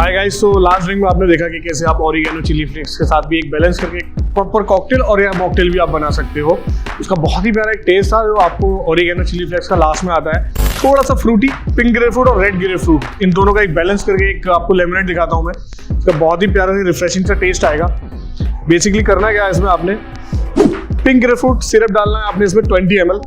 Hi guys, तो last drink में आपने देखा कि कैसे आप ओरिगेनो चिली फ्लेक्स के साथ भी एक बैलेंस करके प्रॉपर कॉकटेल और या मॉकटेल भी आप बना सकते हो। उसका बहुत ही प्यारा एक टेस्ट था जो आपको ओरिगेनो चिली फ्लेक्स का लास्ट में आता है। थोड़ा सा फ्रूटी, पिंक ग्रेपफ्रूट और रेड ग्रेपफ्रूट, इन दोनों का एक बैलेंस करके एक आपको लेमनेड दिखाता हूँ मैं। इसका बहुत ही प्यारा सा रिफ्रेशिंग सा टेस्ट आएगा। बेसिकली करना क्या है इसमें, आपने पिंक ग्रेपफ्रूट सिरप डालना है आपने इसमें 20 ml।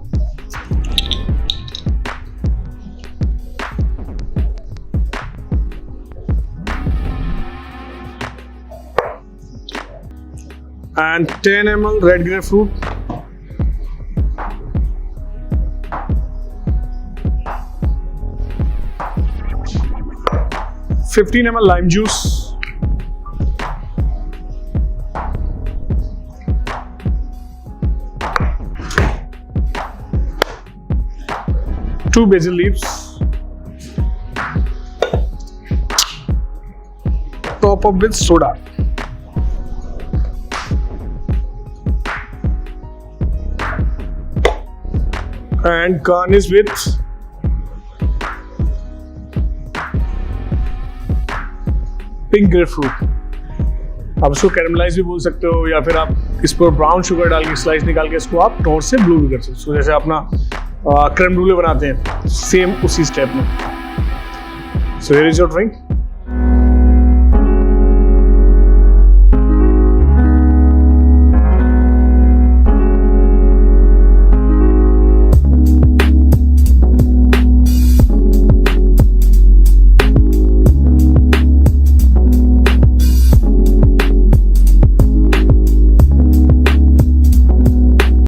and 10 ml red grapefruit, $15 ml lime juice, two basil leaves, top up with soda, and garnish with pink grapefruit। आप इसको कैरमलाइज भी बोल सकते हो या फिर आप इस पर ब्राउन शुगर डाल के स्लाइस निकाल के इसको आप टॉर्च से ब्लू भी कर सकते हो, जैसे अपना क्रेम ब्रूले बनाते हैं, सेम उसी स्टेप में। So here is your drink.